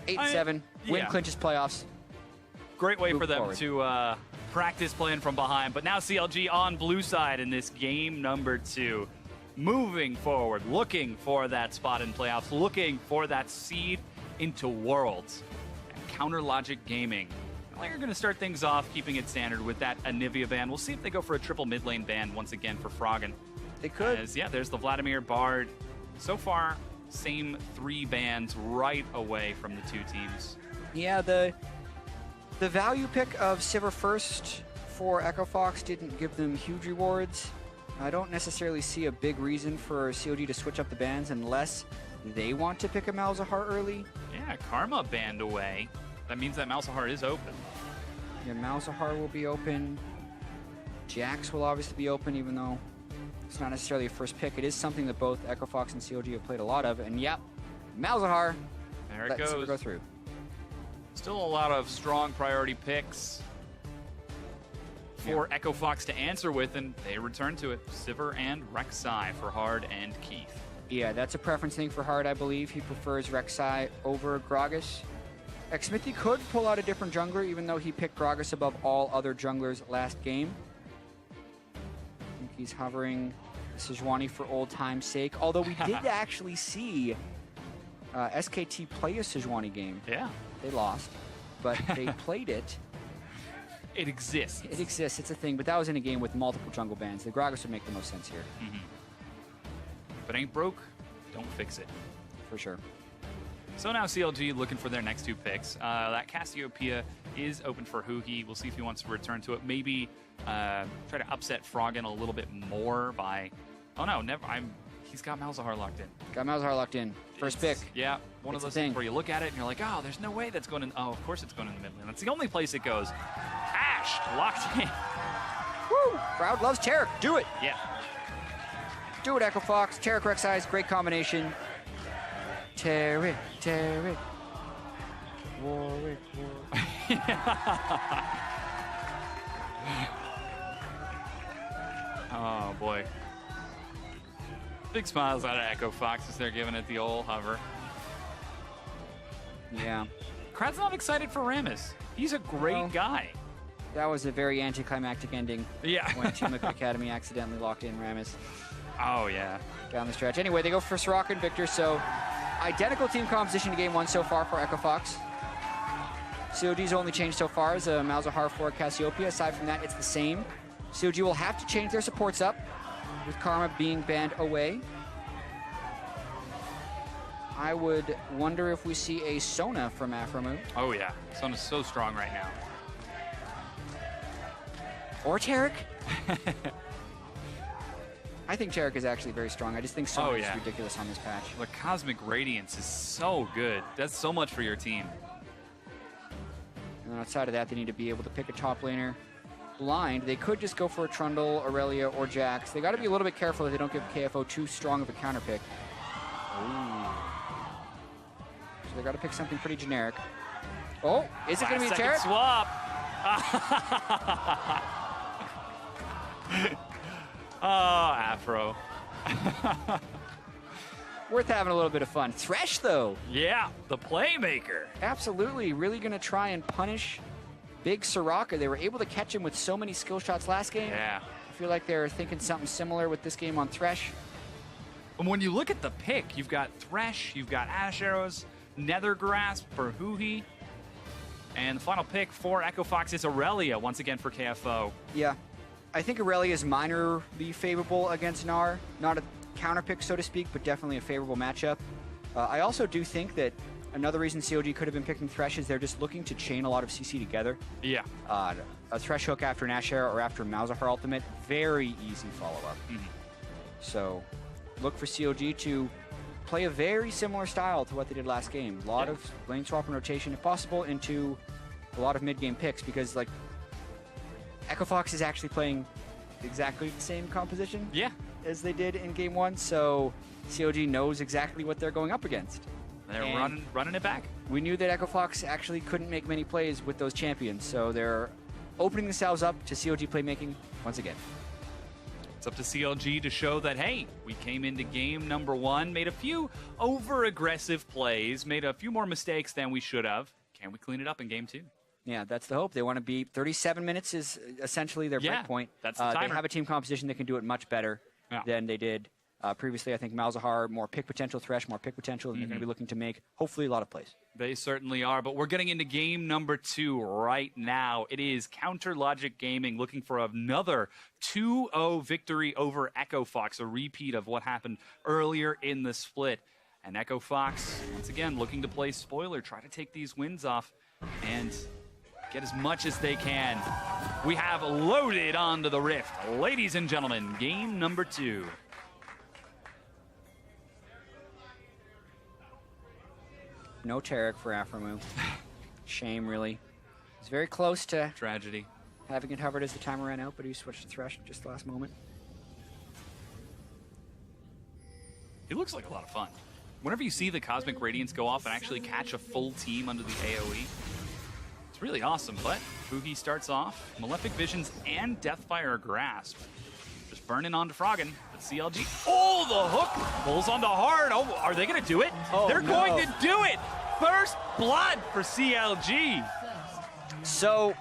8-7, win clinches playoffs. Great way Move for them forward. to practice playing from behind. But now CLG on blue side in this game number 2. Moving forward, looking for that spot in playoffs, looking for that seed into Worlds. And Counter Logic Gaming. They're going to start things off, keeping it standard with that Anivia ban. We'll see if they go for a triple mid lane ban once again for Froggen. They could. As, yeah, there's the Vladimir Bard. So far, same 3 bans right away from the 2 teams. Yeah, the value pick of Sivir first for Echo Fox didn't give them huge rewards. I don't necessarily see a big reason for CLG to switch up the bans unless they want to pick a Malzahar early. Yeah, Karma banned away. That means that Malzahar is open. Yeah, Malzahar will be open. Jax will obviously be open, even though it's not necessarily a first pick. It is something that both Echo Fox and CLG have played a lot of. And yep, Malzahar. There it goes. Sivir go through. Still a lot of strong priority picks for Echo Fox to answer with, and they return to it. Sivir and Rek'Sai for Hard and Keith. Yeah, that's a preference thing for Hard, I believe. He prefers Rek'Sai over Gragas. Xmithie could pull out a different jungler, even though he picked Gragas above all other junglers last game. I think he's hovering Sejuani for old time's sake, although we did actually see SKT play a Sejuani game. Yeah. They lost, but they played it. It exists. It exists, it's a thing, but that was in a game with multiple jungle bans. The Gragas would make the most sense here. If it ain't broke, don't fix it. For sure. So now CLG looking for their next 2 picks. That Cassiopeia is open for Huhi. We'll see if he wants to return to it. Maybe try to upset Froggen a little bit more by... Oh no, never. He's got Malzahar locked in. Got Malzahar locked in. First pick. Yeah, one of those things where you look at it and you're like, oh, there's no way that's going in. Oh, of course it's going in the mid lane. That's the only place it goes. Ashed, locked in. Woo! Crowd loves Taric. Do it. Yeah. Do it, Echo Fox. Taric Rek'Sai, great combination. Taric. Warwick. Oh, boy. Big smiles out of Echo Fox as they're giving it the old hover. Yeah. Crowd's not excited for Rammus. He's a great guy. That was a very anticlimactic ending. Yeah. When Team Liquid Academy accidentally locked in Rammus. Oh, yeah. Down the stretch. Anyway, they go for Soraka and Victor, so identical team composition to game 1 so far for Echo Fox. COG's only change so far is a Malzahar for Cassiopeia. Aside from that, it's the same. COG will have to change their supports up, with Karma being banned away. I would wonder if we see a Sona from Aphromoo. Oh, yeah. Sona's so strong right now. Or Taric. I think Taric is actually very strong. I just think Sona is ridiculous on this patch. The Cosmic Radiance is so good. That's so much for your team. And outside of that, they need to be able to pick a top laner blind. They could just go for a Trundle, Aurelia, or Jax. They got to be a little bit careful that they don't give KFO too strong of a counter pick. Ooh. So they got to pick something pretty generic. Oh, is it going to be a Taric? Swap. Oh, Aphro. Worth having a little bit of fun. Thresh, though. Yeah, the playmaker. Absolutely. Really going to try and punish big Soraka. They were able to catch him with so many skill shots last game. Yeah. I feel like they're thinking something similar with this game on Thresh. And when you look at the pick, you've got Thresh, you've got Ash Arrows, Nether Grasp for Huhi, and the final pick for Echo Fox is Aurelia, once again for KFO. Yeah. I think Aurelia is minorly favorable against Gnar. Not a counter pick, so to speak, but definitely a favorable matchup. I also do think that another reason COG could have been picking Thresh is they're just looking to chain a lot of CC together. Yeah. A Thresh hook after an Ash Arrow or after Malzahar ultimate, very easy follow-up. So look for COG to play a very similar style to what they did last game. A lot of lane swap and rotation, if possible, into a lot of mid-game picks, because like Echo Fox is actually playing exactly the same composition as they did in game 1, so COG knows exactly what they're going up against. They're running it back. We knew that Echo Fox actually couldn't make many plays with those champions, so they're opening themselves up to COG playmaking once again. It's up to CLG to show that, hey, we came into game number 1, made a few over-aggressive plays, made a few more mistakes than we should have. Can we clean it up in game 2? Yeah, that's the hope. They want to be 37 minutes is essentially their break point. That's the timer. They have a team composition that can do it much better than they did previously. I think Malzahar, more pick potential, Thresh, more pick potential, and they're going to be looking to make, hopefully, a lot of plays. They certainly are, but we're getting into game number 2 right now. It is Counter Logic Gaming looking for another 2-0 victory over Echo Fox, a repeat of what happened earlier in the split. And Echo Fox, once again, looking to play spoiler, try to take these wins off and get as much as they can. We have loaded onto the Rift. Ladies and gentlemen, game number 2. No Tarek for Aphromoo. Shame, really. He's very close to tragedy. Having it hovered as the timer ran out, but he switched to Thresh at just the last moment. It looks like a lot of fun. Whenever you see the Cosmic Radiance go off and actually catch a full team under the AoE, it's really awesome. But Huhi starts off, Malefic Visions and Deathfire Grasp. Just burning onto Froggen, but CLG, oh, the hook pulls onto hard. Oh, are they going to do it? Oh, They're no. going to do it. First blood for CLG. So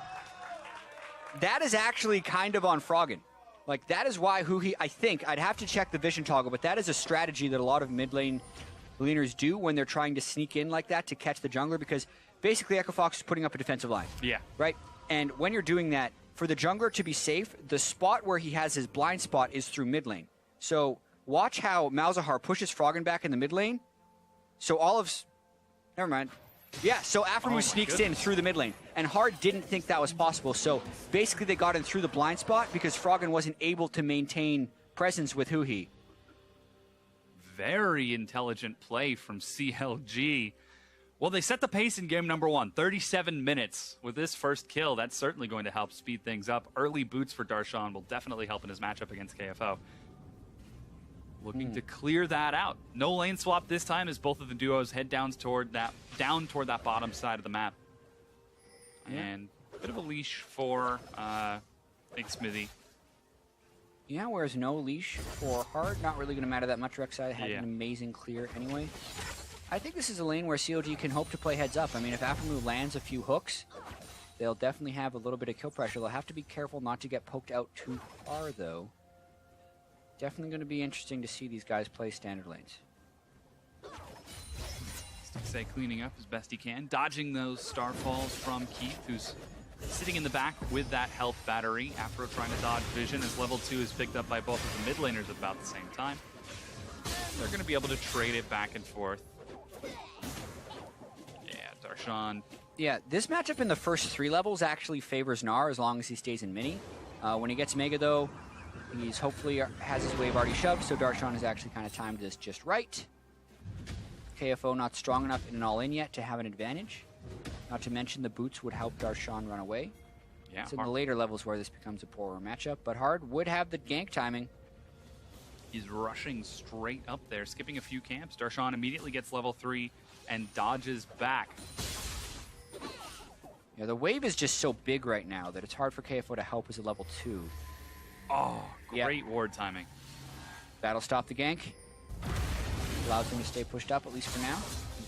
that is actually kind of on Froggen. Like, that is why Huhi, I think, I'd have to check the vision toggle, but that is a strategy that a lot of mid lane laners do when they're trying to sneak in like that to catch the jungler, because basically Echo Fox is putting up a defensive line. Yeah. Right? And when you're doing that, for the jungler to be safe, the spot where he has his blind spot is through mid lane. So watch how Malzahar pushes Froggen back in the mid lane. So never mind. Yeah, so Aphromoo sneaks in through the mid lane, and Hard didn't think that was possible. So basically they got in through the blind spot because Froggen wasn't able to maintain presence with Huhi. Very intelligent play from CLG. Well, they set the pace in game number 1, 37 minutes. With this first kill, that's certainly going to help speed things up. Early boots for Darshan will definitely help in his matchup against KFO. Looking to clear that out. No lane swap this time as both of the duos head down toward that bottom side of the map. And a bit of a leash for Xmithie. Yeah, whereas no leash for Hard, not really going to matter that much. Rek'Sai had an amazing clear anyway. I think this is a lane where CLG can hope to play heads up. I mean, if Aphromoo lands a few hooks, they'll definitely have a little bit of kill pressure. They'll have to be careful not to get poked out too far, though. Definitely going to be interesting to see these guys play standard lanes. Stixxay cleaning up as best he can, dodging those starfalls from Keith, who's sitting in the back with that health battery. Aphro trying to dodge vision as level 2 is picked up by both of the mid laners at about the same time. They're going to be able to trade it back and forth. Yeah, Darshan. Yeah, this matchup in the first 3 levels actually favors Gnar as long as he stays in mini. When he gets Mega, though, he's hopefully has his wave already shoved, so Darshan has actually kind of timed this just right. KFO not strong enough in an all-in yet to have an advantage. Not to mention the boots would help Darshan run away. Yeah, it's in the later levels where this becomes a poorer matchup, but Hard would have the gank timing. He's rushing straight up there, skipping a few camps. Darshan immediately gets level 3 and dodges back. Yeah, the wave is just so big right now that it's hard for KFO to help as a level 2. Oh, great ward timing. That'll stop the gank. Allows him to stay pushed up, at least for now.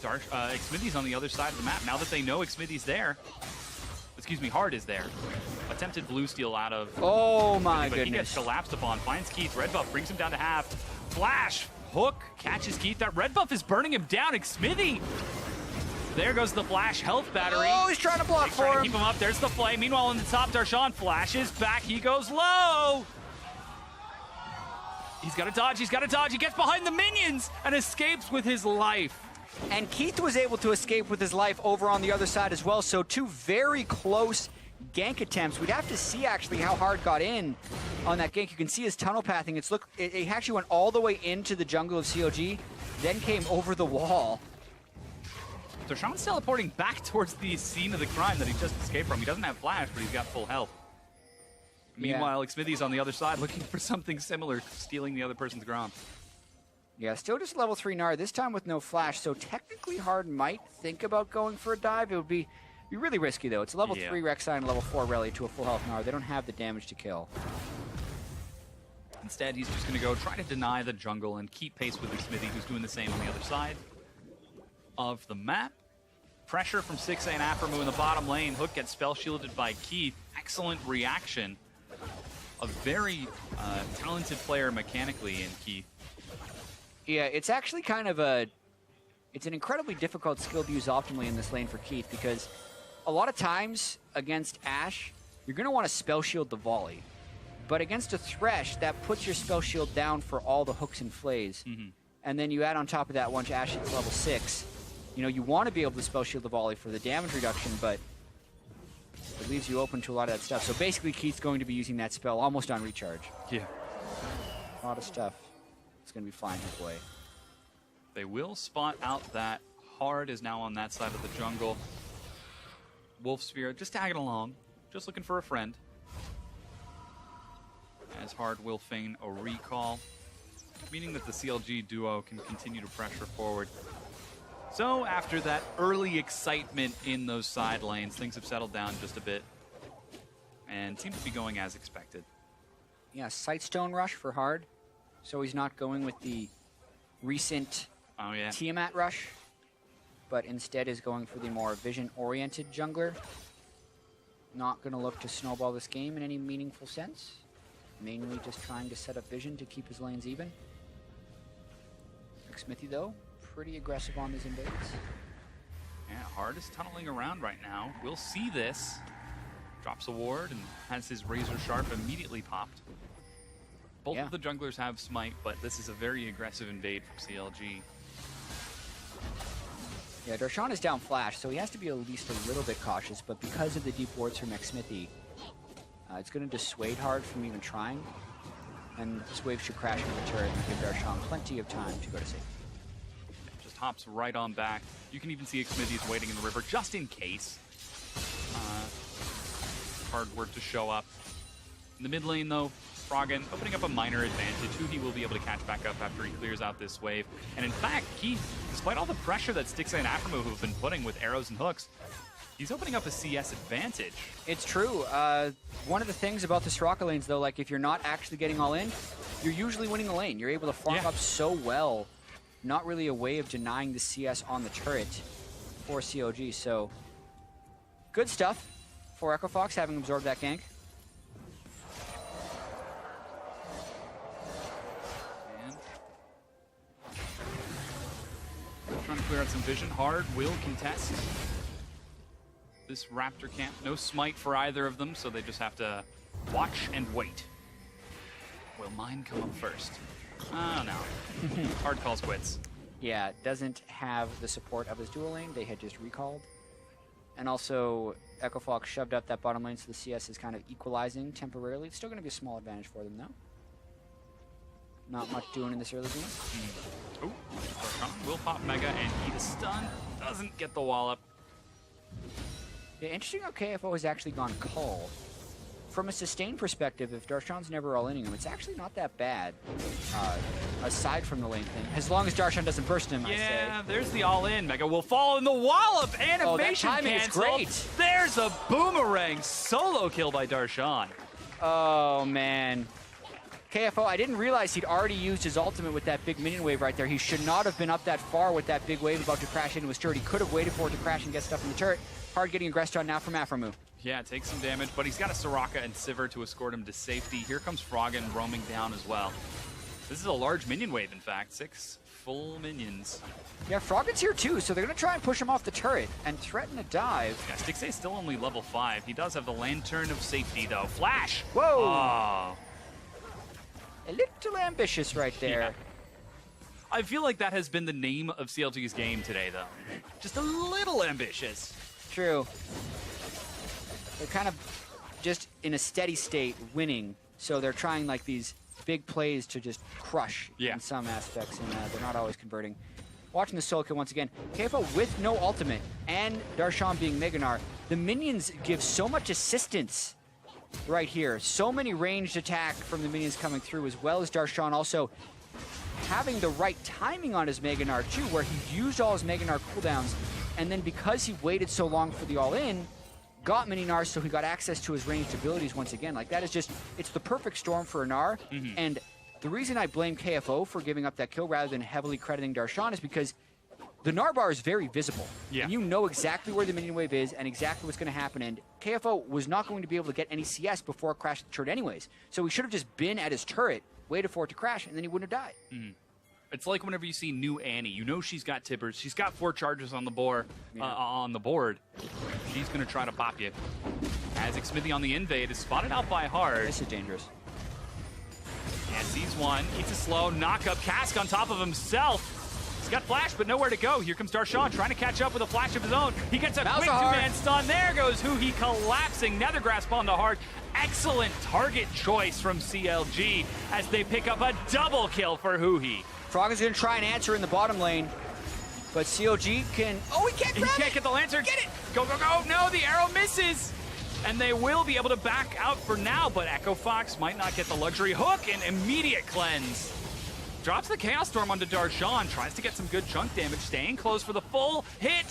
Xmithie's on the other side of the map. Now that they know Xmithie's there, excuse me, Hard is there. Attempted blue steal out of... Oh my but goodness. He gets collapsed upon, finds Keith, red buff, brings him down to half. Flash, hook, catches Keith. That red buff is burning him down. Xmithie! There goes the flash health battery. Oh, he's trying to block for him. Keep him up. There's the flame. Meanwhile, on the top, Darshan flashes back. He goes low. He's got to dodge. He's got to dodge. He gets behind the minions and escapes with his life. And Keith was able to escape with his life over on the other side as well. So 2 very close gank attempts. We'd have to see actually how Hard got in on that gank. You can see his tunnel pathing. It actually went all the way into the jungle of CLG, then came over the wall. Darshan's teleporting back towards the scene of the crime that he just escaped from. He doesn't have flash, but he's got full health. Meanwhile, Xmithie's on the other side looking for something similar, stealing the other person's Grom. Yeah, still just level 3 Gnar, this time with no flash, so technically Hard might think about going for a dive. It would be really risky, though. It's a level 3 Rek'Sai and level 4 Rally to a full health Gnar. They don't have the damage to kill. Instead, he's just going to go try to deny the jungle and keep pace with Xmithie, who's doing the same on the other side of the map. Pressure from Stixxay and Aphromoo in the bottom lane. Hook gets spell shielded by Keith. Excellent reaction. A very talented player mechanically in Keith. Yeah, it's actually kind of it's an incredibly difficult skill to use optimally in this lane for Keith, because a lot of times against Ashe, you're going to want to spell shield the volley. But against a Thresh, that puts your spell shield down for all the hooks and flays. And then you add on top of that, once Ashe hits level 6, you know, you want to be able to spell shield the volley for the damage reduction, but it leaves you open to a lot of that stuff. So basically, Keith's going to be using that spell almost on recharge. Yeah. A lot of stuff is going to be flying his way. They will spot out that Hard is now on that side of the jungle. Wolf Sphere just tagging along, just looking for a friend. As Hard will feign a recall, meaning that the CLG duo can continue to pressure forward. So after that early excitement in those side lanes, things have settled down just a bit and seem to be going as expected. Yeah, Sightstone Rush for Hard, so he's not going with the recent Tiamat Rush, but instead is going for the more vision-oriented jungler. Not going to look to snowball this game in any meaningful sense. Mainly just trying to set up vision to keep his lanes even. Xmithie, though, pretty aggressive on his invades. Yeah, Hard is tunneling around right now. We'll see this. Drops a ward and has his Razor Sharp immediately popped. Both of the junglers have Smite, but this is a very aggressive invade from CLG. Yeah, Darshan is down Flash, so he has to be at least a little bit cautious, but because of the deep wards from Xmithie, it's going to dissuade Hard from even trying, and this wave should crash into the turret and give Darshan plenty of time to go to safety. Just hops right on back. You can even see Xmithie is waiting in the river just in case Hard were to show up. In the mid lane, though, Froggen opening up a minor advantage. Huhi will be able to catch back up after he clears out this wave. And in fact, Keith, despite all the pressure that Stixxay and Aphromoo have been putting with arrows and hooks, he's opening up a CS advantage. It's true. One of the things about the Soraka lanes, though, like if you're not actually getting all in, you're usually winning the lane. You're able to farm up so well. Not really a way of denying the CS on the turret for CLG. So good stuff for Echo Fox having absorbed that gank. Trying to clear out some vision. Hard will contest this Raptor camp. No smite for either of them, so they just have to watch and wait. Will mine come up first? Oh, no. Hard calls quits. Yeah, doesn't have the support of his dual lane. They had just recalled. And also, Echo Fox shoved up that bottom lane, so the CS is kind of equalizing temporarily. It's still going to be a small advantage for them, though. Not much doing in this early game. Oh, Darshan will pop Mega and eat a stun. Doesn't get the wallop. Yeah, interesting how KFO has actually gone Cull. From a sustain perspective, if Darshan's never all-inning him, it's actually not that bad, aside from the lane thing. As long as Darshan doesn't burst him, I say. Yeah, there's the all-in. Mega will fall in the wallop. Animation that timing is great. There's a boomerang solo kill by Darshan. Oh, man. KFO, I didn't realize he'd already used his ultimate with that big minion wave right there. He should not have been up that far with that big wave about to crash into his turret. He could have waited for it to crash and get stuff in the turret. Hard getting aggressed on now from Aphromoo. Yeah, takes some damage, but he's got a Soraka and Sivir to escort him to safety. Here comes Froggen roaming down as well. This is a large minion wave, in fact. 6 full minions. Yeah, Froggen's here too, so they're going to try and push him off the turret and threaten a dive. Yeah, Stixxay is still only level 5. He does have the Lantern of Safety, though. Flash! Whoa! Oh. A little ambitious right there. Yeah. I feel like that has been the name of CLG's game today, though. Just a little ambitious. True. They're kind of just in a steady state winning, so they're trying like these big plays to just crush in some aspects, and they're not always converting. Watching the solo kill once again. KFO with no ultimate, and Darshan being Meganar. The minions give so much assistance right here. So many ranged attack from the minions coming through, as well as Darshan also having the right timing on his Meganar too, where he used all his Meganar cooldowns, and then because he waited so long for the all-in, got mini Nars, so he got access to his ranged abilities once again. Like, that is just, it's the perfect storm for a Gnar, and the reason I blame KFO for giving up that kill rather than heavily crediting Darshan is because the Narbar is very visible. Yeah. And you know exactly where the minion wave is and exactly what's going to happen. And KFO was not going to be able to get any CS before it crashed the turret anyways. So he should have just been at his turret, waited for it to crash, and then he wouldn't have died. Mm. It's like whenever you see new Annie, you know she's got tippers. She's got 4 charges on the board. She's going to try to pop you. As Xmithie on the invade is spotted out by Hard. This is dangerous. And sees one, eats a slow knock-up cask on top of himself. He's got flash, but nowhere to go. Here comes Darshan trying to catch up with a flash of his own. He gets a quick two-man stun. There goes Huhi collapsing. Nether Grasp onto Hard. Excellent target choice from CLG as they pick up a double kill for Huhi. Froggen's going to try and answer in the bottom lane, but CLG can... Oh, he can't grab it! He can't get the Lancer. Get it! Go, go, go! No, the arrow misses! And they will be able to back out for now, but Echo Fox might not get the luxury hook and immediate cleanse. Drops the Chaos Storm onto Darshan, tries to get some good chunk damage, staying close for the full hit.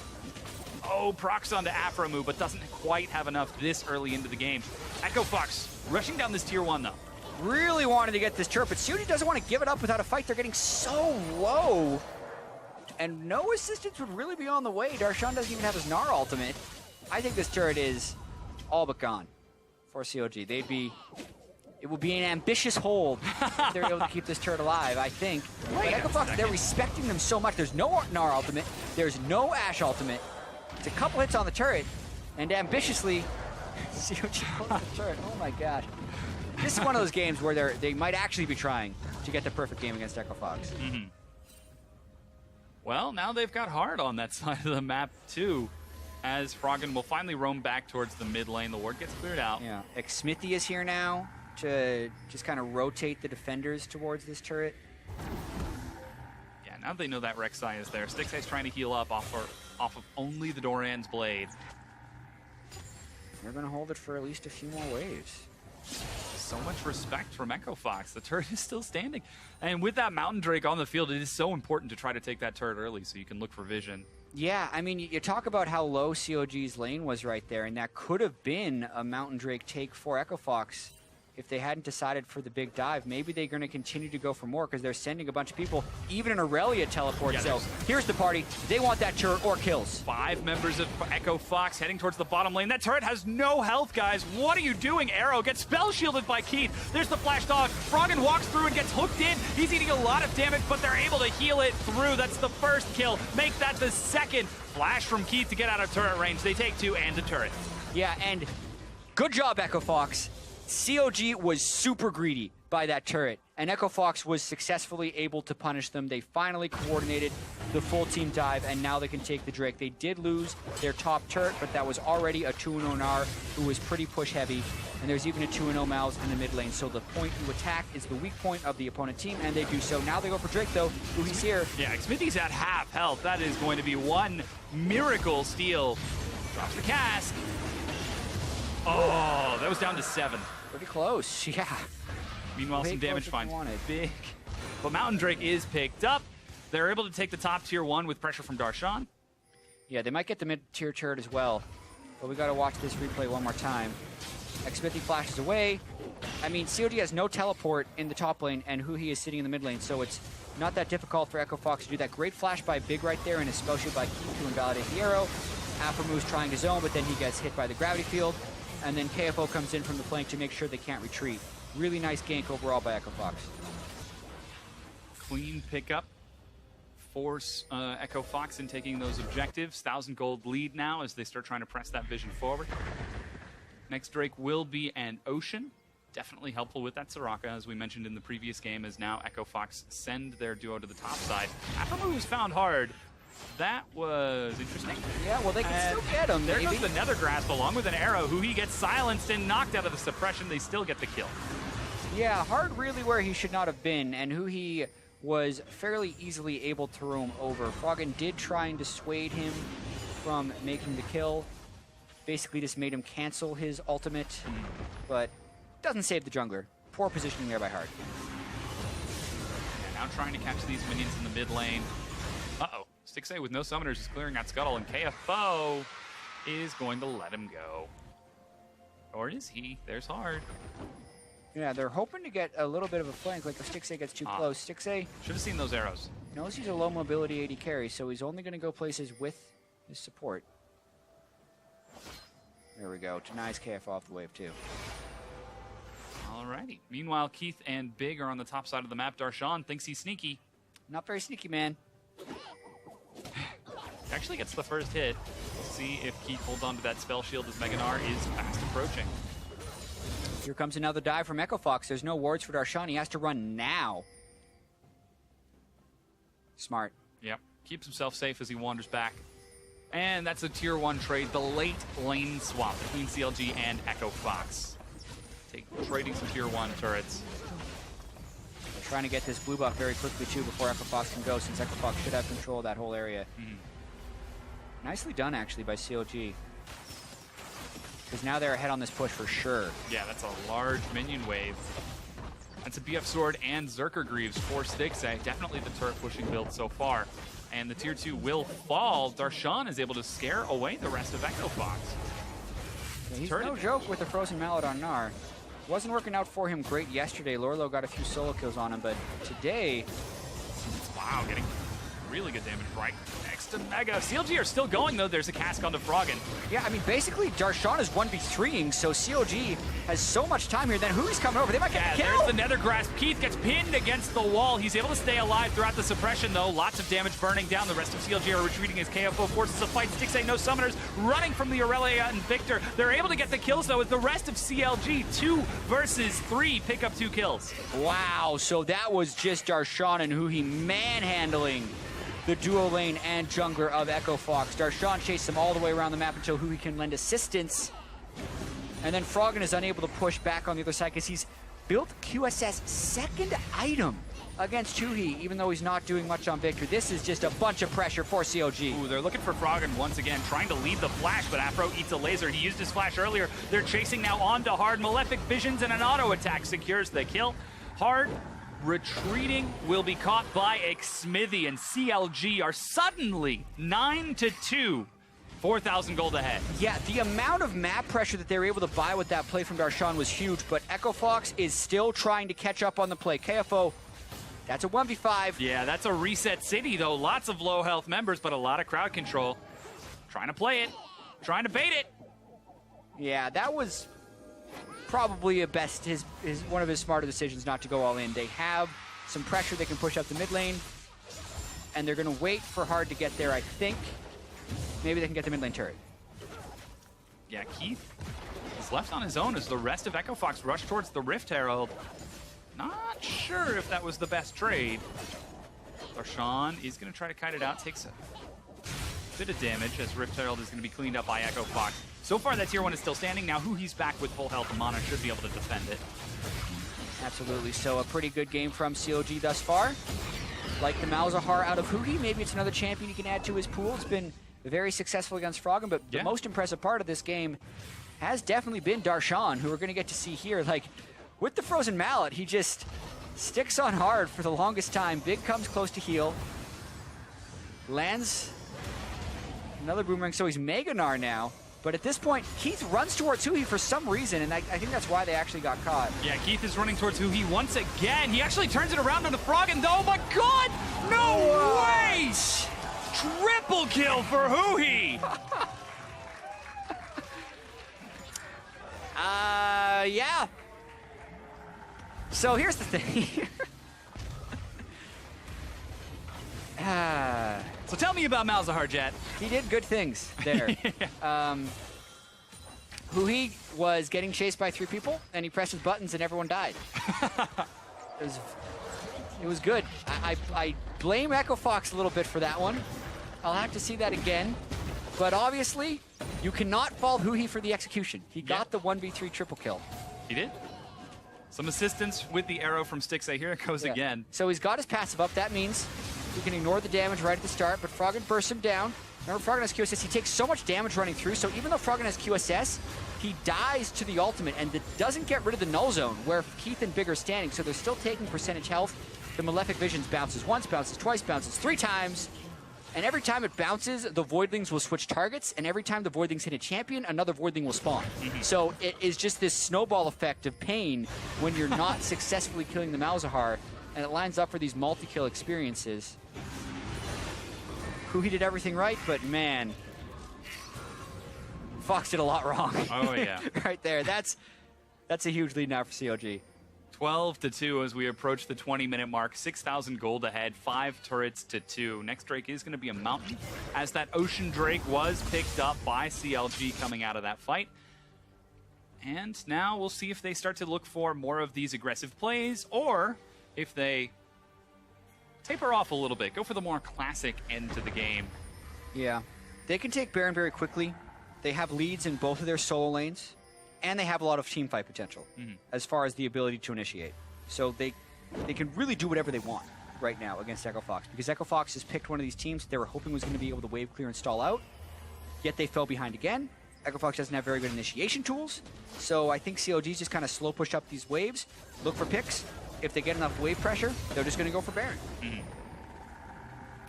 Oh, procs onto Aphromoo, but doesn't quite have enough this early into the game. Echo Fox rushing down this tier 1 though. Really wanted to get this turret, but CLG doesn't want to give it up without a fight. They're getting so low. And no assistance would really be on the way. Darshan doesn't even have his Gnar ultimate. I think this turret is all but gone for CLG. It will be an ambitious hold if they're able to keep this turret alive, I think. But Echo Fox, they're respecting them so much. There's no Gnar ultimate. There's no Ashe ultimate. It's a couple hits on the turret, and ambitiously, CLG holds the turret. Oh my gosh. This is one of those games where they might actually be trying to get the perfect game against Echo Fox. Mm-hmm. Well, now they've got Hard on that side of the map too, as Froggen will finally roam back towards the mid lane. The ward gets cleared out. Yeah, Xmithie is here now to just kind of rotate the defenders towards this turret. Yeah, now they know that Rek'Sai is there. Stixxay's trying to heal up off of only the Doran's blade. They're going to hold it for at least a few more waves. So much respect from Echo Fox. The turret is still standing. And with that Mountain Drake on the field, it is so important to try to take that turret early so you can look for vision. Yeah, I mean, you talk about how low CLG's lane was right there, and that could have been a Mountain Drake take for Echo Fox if they hadn't decided for the big dive. Maybe they're going to continue to go for more because they're sending a bunch of people, even an Aurelia teleport. Yeah, so here's the party. They want that turret or kills. 5 members of Echo Fox heading towards the bottom lane. That turret has no health, guys. What are you doing? Arrow gets spell shielded by Keith. There's the flash dog. Froggen walks through and gets hooked in. He's eating a lot of damage, but they're able to heal it through. That's the first kill. Make that the second. Flash from Keith to get out of turret range. They take 2 and a turret. Yeah, and good job, Echo Fox. CLG was super greedy by that turret, and Echo Fox was successfully able to punish them. They finally coordinated the full team dive, and now they can take the Drake. They did lose their top turret, but that was already a 2-0 Gnar who was pretty push heavy, and there's even a 2-0 Mouse in the mid lane. So the point to attack is the weak point of the opponent team, and they do so. Now they go for Drake, though. Huhi's here. Yeah, Xmithie's at half health. That is going to be one miracle steal. Drops the cast. Oh, that was down to 7. Pretty close, yeah. Meanwhile, some damage finds big. But Mountain Drake is picked up. They're able to take the top tier 1 with pressure from Darshan. Yeah, they might get the mid-tier turret as well. But we got to watch this replay one more time. Xmithie flashes away. I mean, CLG has no teleport in the top lane, and Huhi is sitting in the mid lane, so it's not that difficult for Echo Fox to do that. Great flash by Big right there, and a spell shield by Keith to invalidate the arrow. Aphromoo trying his own, but then he gets hit by the gravity field. And then KFO comes in from the flank to make sure they can't retreat. Really nice gank overall by Echo Fox. Clean pickup. Force Echo Fox in taking those objectives. 1,000 gold lead now as they start trying to press that vision forward. Next Drake will be an Ocean. Definitely helpful with that Soraka, as we mentioned in the previous game, as now Echo Fox send their duo to the top side. Aphromoo was found hard. That was interesting. Yeah, well, they can still get him. There goes the Nether Grasp along with an arrow. Huhi gets silenced and knocked out of the suppression. They still get the kill. Yeah, Hard really where he should not have been, and Huhi was fairly easily able to roam over. Froggen did try and dissuade him from making the kill. Basically just made him cancel his ultimate, but doesn't save the jungler. Poor positioning there by Hard. Yeah, now trying to catch these minions in the mid lane. Uh-oh. Stixxay with no summoners is clearing that scuttle, and KFO is going to let him go. Or is he? There's Hard. Yeah, they're hoping to get a little bit of a flank, like if Stixxay gets too close. Stixxay should have seen those arrows. Knows he's a low mobility AD carry, so he's only going to go places with his support. There we go. Denies KF off the wave, too. Alrighty. Meanwhile, Keith and Big are on the top side of the map. Darshan thinks he's sneaky. Not very sneaky, man. Actually gets the first hit. We'll see if Keith holds on to that spell shield as Meganar is fast approaching. Here comes another dive from Echo Fox. There's no wards for Darshan. He has to run now. Smart. Yep. Keeps himself safe as he wanders back. And that's a tier 1 trade, the late lane swap between CLG and Echo Fox. Trading some tier 1 turrets. They're trying to get this blue buff very quickly, too, before Echo Fox can go, since Echo Fox should have control of that whole area. Nicely done, actually, by CLG. Because now they're ahead on this push for sure. Yeah, that's a large minion wave. That's a BF Sword and Zerker Greaves for Stixxay. Definitely the turret pushing build so far. And the tier 2 will fall. Darshan is able to scare away the rest of Echo Fox. Yeah, he's no joke with the Frozen Mallet on Gnar. Wasn't working out for him great yesterday. Lorlo got a few solo kills on him, but today... Wow, getting really good damage right next to Mega. CLG are still going, though. There's a cask onto Froggen. Yeah, I mean, basically, Darshan is 1v3ing, so CLG has so much time here. Then Huhi's coming over. They might get a kill. There's the Nether Grasp. Keith gets pinned against the wall. He's able to stay alive throughout the suppression, though. Lots of damage burning down. The rest of CLG are retreating as KFO forces a fight. Stixxay, no summoners, running from the Aurelia and Victor. They're able to get the kills, though, as the rest of CLG, 2 versus 3, pick up 2 kills. Wow, so that was just Darshan and Huhi manhandling the duo lane and jungler of Echo Fox. Darshan chased them all the way around the map until Huhi can lend assistance. And then Froggen is unable to push back on the other side because he's built QSS second item against Huhi, even though he's not doing much on Victor. This is just a bunch of pressure for CLG. Ooh, they're looking for Froggen once again, trying to lead the flash, but Aphro eats a laser. He used his flash earlier. They're chasing now onto Hard. Malefic Visions and an auto attack secures the kill. Hard retreating will be caught by Xmithie, and CLG are suddenly 9-2, 4,000 gold ahead. Yeah, the amount of map pressure that they were able to buy with that play from Darshan was huge, but Echo Fox is still trying to catch up on the play. KFO, that's a 1v5. Yeah, that's a reset city, though. Lots of low health members, but a lot of crowd control. Trying to play it, trying to bait it. Yeah, that was probably one of his smarter decisions not to go all in. They have some pressure they can push up the mid lane, and they're going to wait for Hard to get there, I think. Maybe they can get the mid lane turret. Yeah, Keith is left on his own as the rest of Echo Fox rush towards the Rift Herald. Not sure if that was the best trade. Darshan is going to try to kite it out, takes a bit of damage as Rift Herald is going to be cleaned up by Echo Fox. So far, that tier 1 is still standing. Now Huhi's back with full health and mana, should be able to defend it. Absolutely. So a pretty good game from CLG thus far. Like the Malzahar out of Huhi, maybe it's another champion he can add to his pool. It's been very successful against Froggen, but the most impressive part of this game has definitely been Darshan, who we're going to get to see here. Like, with the Frozen Mallet, he just sticks on Hard for the longest time. Big comes close to heal. Lands another boomerang, so he's Mega Gnar now. But at this point, Keith runs towards Huhi for some reason, and I think that's why they actually got caught. Yeah, Keith is running towards Huhi once again. He actually turns it around on the Froggen, though. Oh my God! No way! Triple kill for Huhi! Yeah. So here's the thing. So tell me about Malzahar, Jet. He did good things there. Huhi was getting chased by 3 people, and he pressed his buttons, and everyone died. It was good. I blame Echo Fox a little bit for that one. I'll have to see that again. But obviously, you cannot fault Huhi for the execution. He got the 1v3 triple kill. He did. Some assistance with the arrow from Stixxay. Here it goes again. So he's got his passive up. That means he can ignore the damage right at the start, but Froggen bursts him down. Remember, Froggen has QSS. He takes so much damage running through, so even though Froggen has QSS, he dies to the ultimate, and it doesn't get rid of the null zone, where Keith and Big are standing, so they're still taking percentage health. The Malefic Visions bounces once, bounces twice, bounces 3 times. And every time it bounces, the Voidlings will switch targets, and every time the Voidlings hit a champion, another Voidling will spawn. So it is just this snowball effect of pain when you're not successfully killing the Malzahar, and it lines up for these multi-kill experiences. Huhi did everything right, but man, Fox did a lot wrong. Oh, yeah. Right there. That's a huge lead now for CLG. 12-2 as we approach the 20-minute mark. 6,000 gold ahead, 5 turrets to 2. Next Drake is going to be a Mountain, as that Ocean Drake was picked up by CLG coming out of that fight. And now we'll see if they start to look for more of these aggressive plays, or if they taper off a little bit, go for the more classic end to the game. Yeah. They can take Baron very quickly. They have leads in both of their solo lanes, and they have a lot of team fight potential as far as the ability to initiate. So they can really do whatever they want right now against Echo Fox, because Echo Fox has picked one of these teams they were hoping was going to be able to wave clear and stall out, yet they fell behind again. Echo Fox doesn't have very good initiation tools, so I think CLG's just kind of slow push up these waves, look for picks. If they get enough wave pressure, they're just going to go for Baron.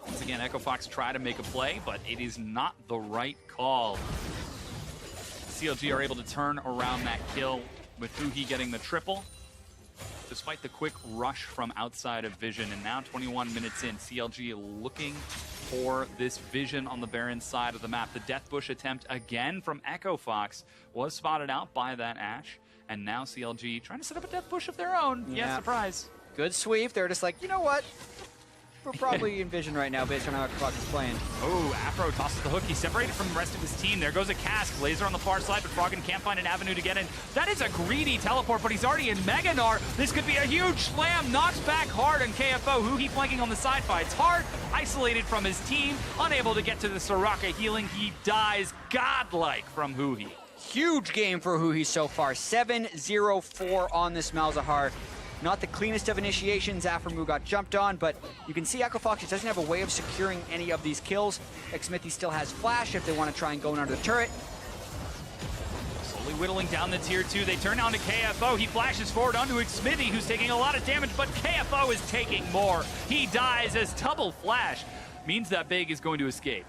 Once again, Echo Fox try to make a play, but it is not the right call. CLG are able to turn around that kill with Huhi getting the triple, despite the quick rush from outside of vision. And now 21 minutes in, CLG looking for this vision on the Baron side of the map. The Death Bush attempt again from Echo Fox was spotted out by that Ashe. And now CLG trying to set up a Death Bush of their own. Yeah, surprise. Good sweep. They're just like, you know what? We're probably in vision right now based on how Echo Fox is playing. Oh, Aphro tosses the hook. He's separated from the rest of his team. There goes a cask. Laser on the far side, but Froggen can't find an avenue to get in. That is a greedy teleport, but he's already in Meganar. This could be a huge slam. Knocks back hard on KFO. Huhi flanking on the side fights hard. Isolated from his team. Unable to get to the Soraka healing. He dies godlike from Huhi. Huge game for Huhi so far. 7-0-4 on this Malzahar. Not the cleanest of initiations. Aphromoo got jumped on, but you can see Echo Fox doesn't have a way of securing any of these kills. Xmithie still has flash if they want to try and go in under the turret. Slowly whittling down the tier 2. They turn on to KFO. He flashes forward onto Xmithie, who's taking a lot of damage, but KFO is taking more. He dies as double flash means that Big is going to escape.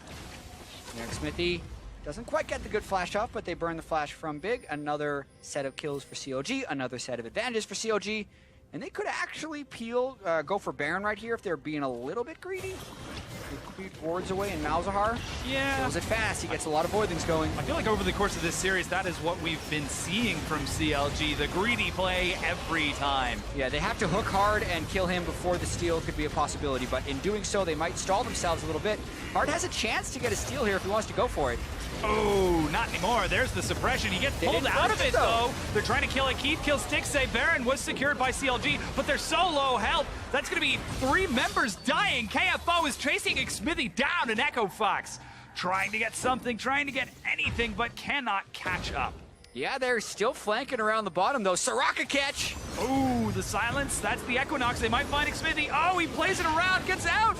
Yeah, Xmithie doesn't quite get the good flash off, but they burn the flash from Big. Another set of kills for CLG, another set of advantages for CLG. And they could actually go for Baron right here if they're being a little bit greedy. Creep wards away and Malzahar kills it fast. He gets a lot of Voidlings going. I feel like over the course of this series, that is what we've been seeing from CLG. The greedy play every time. Yeah, they have to hook hard and kill him before the steal could be a possibility. But in doing so, they might stall themselves a little bit. Hard has a chance to get a steal here if he wants to go for it. Oh, not anymore. There's the suppression. He gets pulled out of it, though. They're trying to kill it. Keith kills Stixxay. Baron was secured by CLG, but they're so low health. That's going to be 3 members dying. KFO is chasing Xmithie down, and Echo Fox trying to get something, trying to get anything, but cannot catch up. Yeah, they're still flanking around the bottom, though. Soraka catch. Oh, the silence. That's the Equinox. They might find Xmithie. Oh, he plays it around, gets out.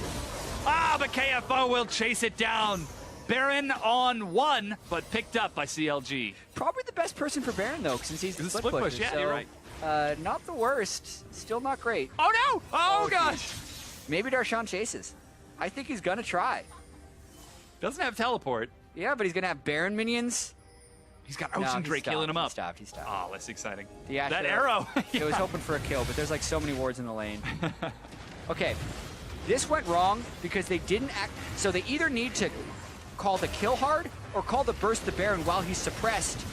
Ah, but KFO will chase it down. Baron on 1, but picked up by CLG. Probably the best person for Baron, though, since he's the split push. Yeah, so, you're right. Not the worst. Still not great. Oh, no! Oh, gosh! Maybe Darshan chases. I think he's going to try. Doesn't have teleport. Yeah, but he's going to have Baron minions. He's got Ocean Drake killing him up. He stopped. Oh, that's exciting. That arrow! It was hoping for a kill, but there's like so many wards in the lane. Okay, this went wrong because they didn't act. So they either need to call the kill hard or call the burst the Baron while he's suppressed,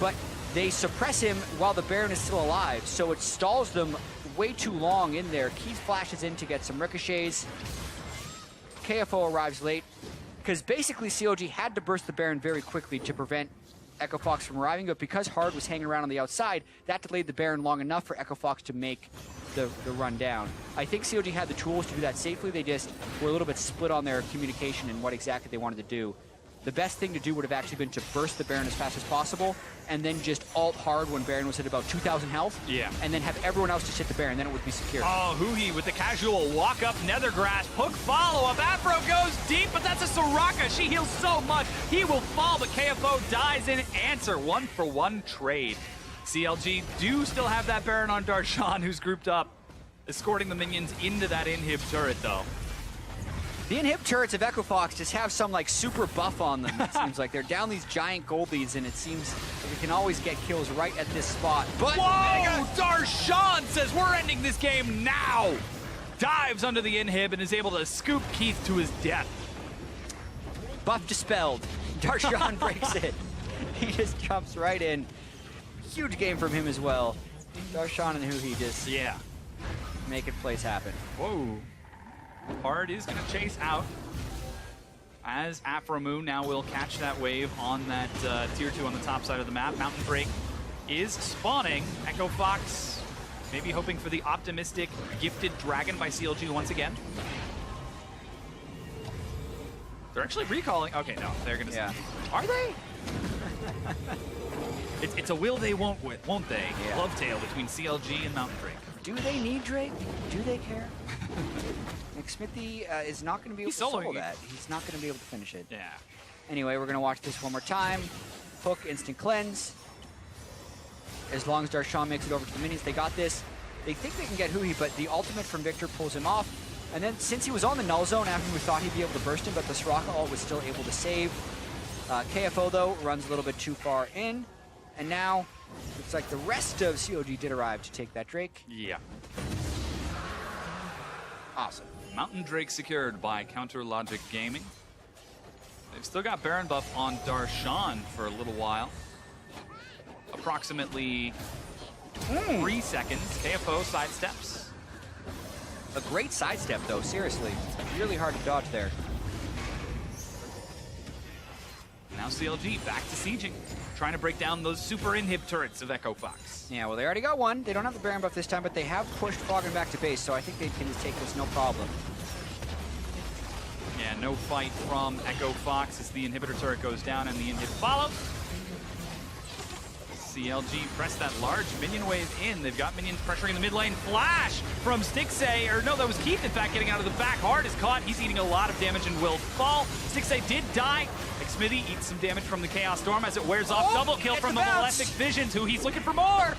but they suppress him while the Baron is still alive, so it stalls them way too long in there. Keith flashes in to get some ricochets. KFO arrives late because basically CLG had to burst the Baron very quickly to prevent Echo Fox from arriving, but because Hard was hanging around on the outside, that delayed the Baron long enough for Echo Fox to make the run down. I think CLG had the tools to do that safely. They just were a little bit split on their communication and what exactly they wanted to do. The best thing to do would have actually been to burst the Baron as fast as possible and then just ult Hard when Baron was at about 2,000 health. Yeah. And then have everyone else just hit the Baron, then it would be secure. Oh, Huhi with the casual walk up Nethergrass. Hook follow-up. Afro goes deep, but that's a Soraka. She heals so much. He will fall, but KFO dies in answer. 1-for-1 trade. CLG do still have that Baron on Darshan, who's grouped up, escorting the minions into that inhib turret, though. The inhib turrets of Echo Fox just have some like super buff on them, it seems like. They're down these giant goldies, and it seems like we can always get kills right at this spot. But whoa! Darshan says we're ending this game now! Dives under the inhib and is able to scoop Keith to his death. Buff dispelled. Darshan breaks it. He just jumps right in. Huge game from him as well. Darshan and Huhi just making plays happen. Whoa. Hard is going to chase out as Aphromoo now will catch that wave on that tier 2 on the top side of the map. Mountain Break is spawning. Echo Fox maybe hoping for the optimistic gifted dragon by CLG once again. They're actually recalling. Okay, no, they're going to. Are they? It's a will they, won't they? Yeah. Love tale between CLG and Mountain Drake. Do they need Drake? Do they care? Xmithie is not going to be able to solo that. He's not going to be able to finish it. Yeah. Anyway, we're going to watch this one more time. Hook, instant cleanse. As long as Darshan makes it over to the minions, they got this. They think they can get Huhi, but the ultimate from Victor pulls him off. And then since he was on the null zone, Aphromoo thought he'd be able to burst him, but the Soraka ult was still able to save. KFO, though, runs a little bit too far in. And now, looks like the rest of CLG did arrive to take that Drake. Yeah. Awesome. Mountain Drake secured by Counter Logic Gaming. They've still got Baron buff on Darshan for a little while. Approximately 3 seconds. KFO sidesteps. A great sidestep, though, seriously. Really hard to dodge there. Now CLG back to sieging, trying to break down those super inhib turrets of Echo Fox. Yeah, well, they already got one. They don't have the Baron buff this time, but they have pushed Froggen back to base, so I think they can just take this no problem. Yeah, no fight from Echo Fox as the inhibitor turret goes down and the inhib follows. CLG press that large minion wave in. They've got minions pressuring the mid lane. Flash from Stixxay, or no, that was Keith, in fact, getting out of the back. Hard is caught. He's eating a lot of damage and will fall. Stixxay did die. Xmithie eats some damage from the Chaos Storm as it wears off. Double kill from the Malefic Visions, who he's looking for more.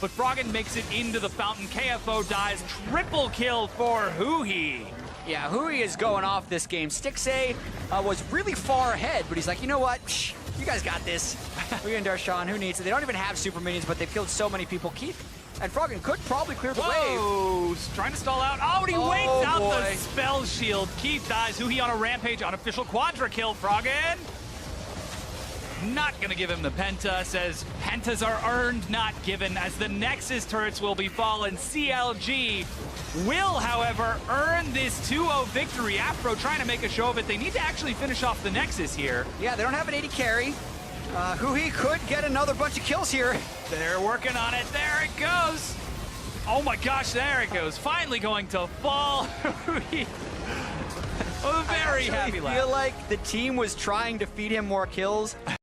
But Froggen makes it into the fountain. KFO dies. Triple kill for Huhi. Yeah, Huhi is going off this game. Stixxay was really far ahead, but he's like, you know what? Shh, you guys got this. Huhi and Darshan, who needs it? They don't even have super minions, but they've killed so many people. Keith and Froggen could probably clear the wave. Trying to stall out. Oh, and he waits out the spell shield. Keith dies. Huhi on a rampage. Unofficial quadra kill. Froggen not gonna give him the penta. Says pentas are earned, not given, as the Nexus turrets will be fallen. CLG will, however, earn this 2-0 victory. Aphro trying to make a show of it. They need to actually finish off the Nexus here. Yeah, they don't have an 80 carry. Huhi could get another bunch of kills here. They're working on it. There it goes. Oh my gosh, there it goes. Finally going to fall. Huhi. A very happy laugh. I feel like the team was trying to feed him more kills.